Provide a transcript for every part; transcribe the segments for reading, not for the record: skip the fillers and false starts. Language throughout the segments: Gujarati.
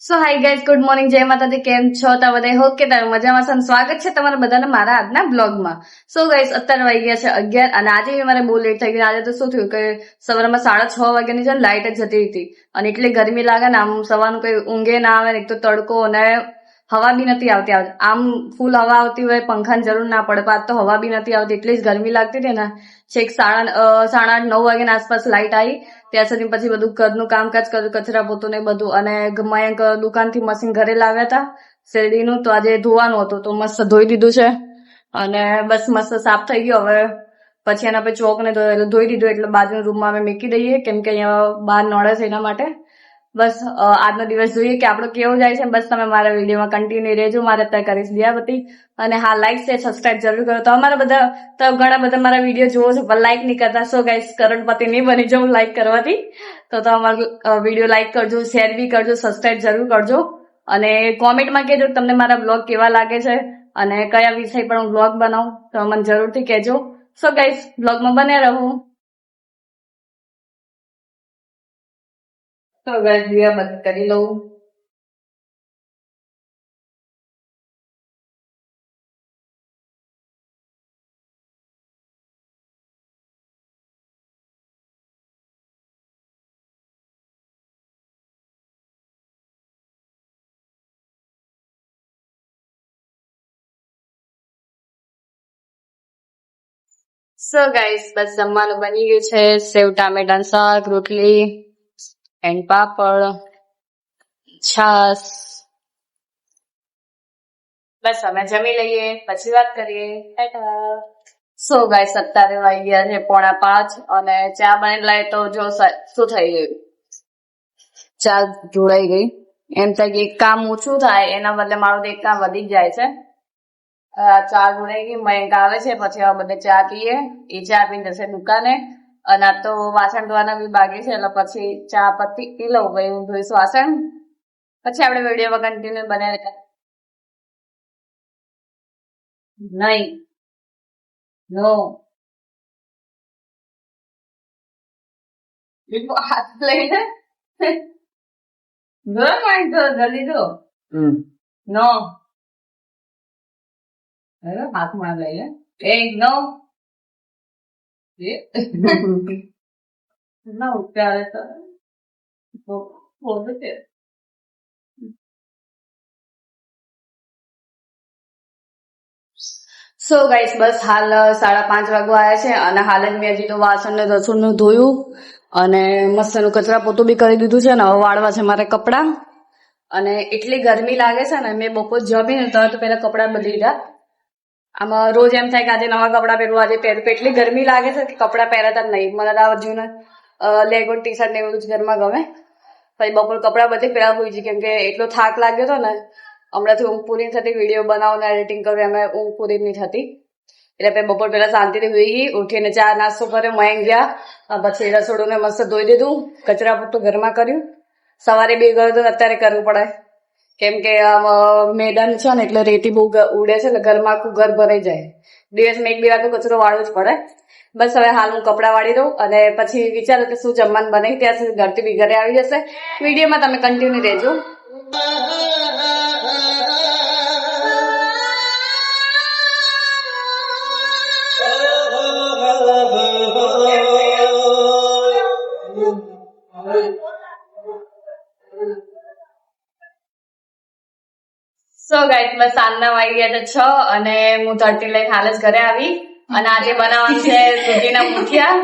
સો હાઈ ગાઈઝ, ગુડ મોર્નિંગ, જય માતાજી. કેમ છો તમે બધા? હોપ કે તમે મજામાં છો. સ્વાગત છે તમારા બધાને મારા આજના બ્લોગમાં. સો ગાઈઝ, અત્યારે વાગી ગયા છે 11 અને આજે મારે બહુ લેટ થઈ ગયું. આજે તો શું થયું કે સવારમાં 6:30 વાગ્યાની છે લાઇટ જ જતી હતી અને એટલી ગરમી લાગે ને, આમ સવારનું કઈ ઊંઘે ના આવે. એક તો તડકો અને હવા બી નથી આવતી. આમ ફૂલ હવા આવતી હોય, પંખાની જરૂર ના પડે, પણ આજ તો હવા બી નથી આવતી. એટલી જ ગરમી લાગતી હતી ને. છેક 8:30 9 વાગ્યાની આસપાસ લાઇટ આવી. ત્યાં સુધી પછી બધું ઘરનું કામકાજ કર્યું, કચરા પોતું ને બધું. અને મયંક દુકાનથી મશીન ઘરે લાવ્યા હતા શેરડીનું, તો આજે ધોવાનું હતું તો મસ્ત ધોઈ દીધું છે અને બસ મસ્ત સાફ થઈ ગયો. હવે પછી એના પછી ચોક ને ધોઈ દીધું એટલે બાજુના રૂમમાં અમે મૂકી દઈએ, કેમ કે અહીંયા બહાર નળે છે એના માટે. બસ આજનો દિવસ જોઈએ કે આપણો કેવો જાય છે. બસ તમે મારા વિડીયોમાં કન્ટિન્યુ રહેજો. મારે અત્યારે કરીશ દિયાબતી. અને હા, લાઈક છે, સબસ્ક્રાઇબ જરૂર કરો. તો અમારા બધા તો ઘણા બધા મારા વિડીયો જોવો છો પણ લાઈક નહીં કરતા. સો ગાઈસ, કરોડપતિ નહીં બની જાઉં લાઈક કરવાથી. તો અમારો વિડીયો લાઈક કરજો, શેર બી કરજો, સબસ્ક્રાઇબ જરૂર કરજો. અને કોમેન્ટમાં કહેજો તમને મારા બ્લોગ કેવા લાગે છે અને કયા વિષય પર હું બ્લોગ બનાવું, તો મને જરૂરથી કહેજો. સો ગાઈસ, બ્લોગમાં બન્યા રહો. તો ગાઈસ, દિયાબતી કરી લઉં. સો ગાઈસ, બસ જમવાનું બની ગયું છે. સેવ ટામેટાનું શાક, રોટલી એન્ડ પાપડ, છાસ. બસ અમે જમી લઈએ પછી વાત કરીએ. ટાટા. સો ગાઈસ, અત્યારે વાગી ગયા છે 4:45 અને ચા બની લાય તો જો શું થઈ ગયું, ચા જોડાઈ ગઈ. એમ થાય કે એક કામ ઓછું થાય એના બદલે મારું તો એક કામ વધી જ જાય છે. ચા જોડાઈ ગઈ. મયંક આવે છે પછી હવે બધે ચા પીએ. એ ચા પીને જશે દુકાને અને આ તો વાસણ ધોવાના બી બાકી છે એટલે પછી ચા પતી પી લઉં, ભાઈ હું ધોઈશ વાસણ, પછી આપણે વિડીયોમાં કન્ટિન્યુ બનાવી. નહીં, નો હાથ લઈને જલ્દી દો. નો હાથમાં લઈને એક નો ના ઉત્યારે તો બોલું છે. સો ગાઈસ, બસ હાલ 5:30 વાગવા આવ્યા છે અને હાલ જ મેં હજી તો વાસણ ને રસોડું ધોયું અને મસ્તનું કચરા પોતું બી કરી દીધું છે ને હવે વાળવા છે મારે કપડાં. અને એટલી ગરમી લાગે છે ને, મેં બપોર જમીને તરત પેલા કપડાં બદલી લીધા. આમાં રોજ એમ થાય કે આજે નવા કપડાં પહેરવું, આજે પહેરવું. એટલી ગરમી લાગે છે કે કપડાં પહેરાતા જ નહીં. મને આ જૂના લેગો ટી શર્ટ ને એવું જ ઘરમાં ગમે. પછી બપોર કપડાં બધી પહેલા હોઈ છે, કેમ કે એટલો થાક લાગ્યો હતો ને. હમણાંથી ઊંઘ પૂરી થતી, વિડીયો બનાવું ને એડિટિંગ કરું એમાં ઊંઘ પૂરી નહીં થતી. એટલે બપોર પહેલા શાંતિથી હોઈ ગઈ. ઉઠીને ચા નાસ્તો કર્યો, મયંક ગયા, પછી રસોડું ને મસ્ત ધોઈ દીધું, કચરા પોતું ઘરમાં કર્યું. સવારે બી ગયું તો અત્યારે કરવું પડે, કેમ કે મેદાન છે ને એટલે રેતી બહુ ઉડે છે એટલે ઘરમાં આખું ઘર ભરાઈ જાય. દિવસમાં 1-2 વાર તો કચરો વાળવો જ પડે. બસ હવે હાલ હું કપડાં વાળી દઉં અને પછી વિચારું કે શું જમવાનું બનાવી. ત્યાં સુધી ઘરથી બી ઘરે આવી જશે. વિડીયોમાં તમે કન્ટિન્યુ રહેજો. સો ગાઈસ, બસ સાંજના વાગી ગયા 6 અને હું તરતી લઈને હાલ જ ઘરે આવી. અને આજે બનાવવાનું છે દૂધીના મુઠિયા.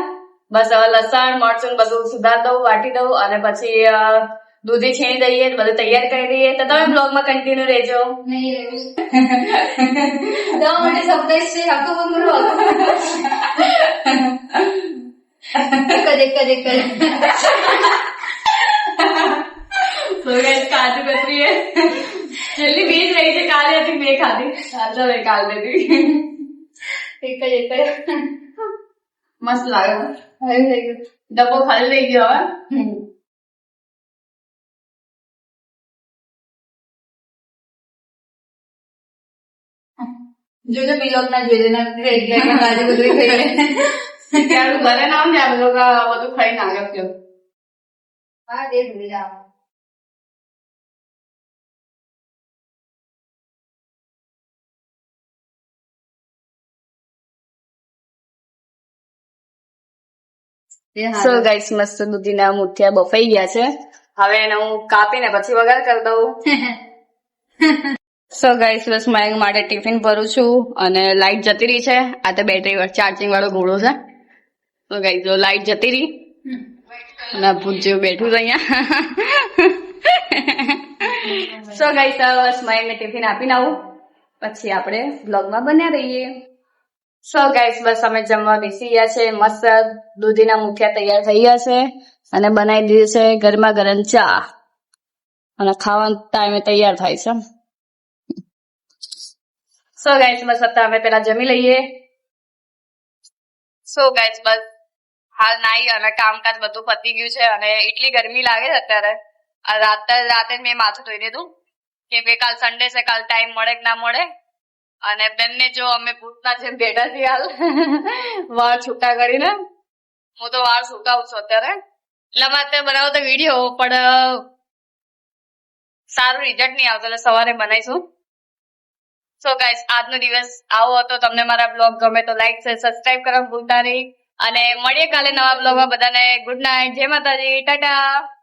બસ હવે લસણ મરચું બધું સુધાર દઉં, વાટી દઉં અને પછી દૂધી છીણી દઈએ, બધું તૈયાર કરી દઈએ. તો તમે બ્લોગમાં કન્ટિન્યુ રહેજો. કાજુ કતરી જેટલી બીજ રહી છે કાલે હતી મેં ખાધી, કાલ દીધી. એક જ મસ્ત લાગે. ડબ્બો ખાલી લઈ ગયો હવે. જોજો પિલોક ના જોઈ કાજુ કતરી ખાઈ ઘરે ના આવું ને આ બધું ખાઈ નાખ્યો. હા, દે ભૂલી જાવ. સો ગાઈસ મસ્ત દૂધીના મુઠિયા બફાઈ ગયા છે. હવે એને હું કાપીને પછી વઘાર કરી દઉં. સો ગાઈસ બસ મયંક માટે ટિફિન ભરું છું અને લાઈટ જતી રહી છે. આ તો બેટરી ચાર્જિંગ વાળો ઘોડો છે. તો ગાઈસ જો લાઈટ જતી રહી અને ભૂત જેવું બેઠું છે અહીંયા. સો ગાઈસ બસ મયંકને ટિફિન આપીને આવું પછી આપણે બ્લોગમાં બન્યા રહીએ. સો ગાઈસ બસ અમે જમવા બેસી ગયા છે. મસ્ત દૂધીના મુઠિયા તૈયાર થઈ ગયા છે અને બનાવી દીધી છે ગરમા ગરમ ચા અને ખાવાના ટાઈમે તૈયાર થાય છે. સો ગાઈસ બસ અત્યારે અમે પેલા જમી લઈએ. સો ગાઈસ બસ હાલ નાઈ અને કામકાજ બધું પતી ગયું છે અને એટલી ગરમી લાગે છે અત્યારે. રાતે મેં માથું ધોઈ દીધું કે ભાઈ કાલ સન્ડે છે, કાલ ટાઈમ મળે કે ના મળે. અને બેનને જો અમે ભૂતના જેમ બેઠા છીએ હાલ વાળ છૂટા કરીને. હું તો વાળ સુકાવું છું અત્યારે એટલે અમે અત્યારે બનાવો તો વિડીયો પણ સારું રિઝલ્ટ નહીં આવતું એટલે સવારે બનાવીશું. સો ગાઈસ આજનો દિવસ આવો હતો. તમને મારા બ્લોગ ગમે તો લાઈક છે, સબસ્ક્રાઇબ કરવાનું ભૂલતા નહીં અને મળીએ કાલે નવા બ્લોગમાં. બધાને ગુડ નાઇટ, જય માતાજી, ટાટા.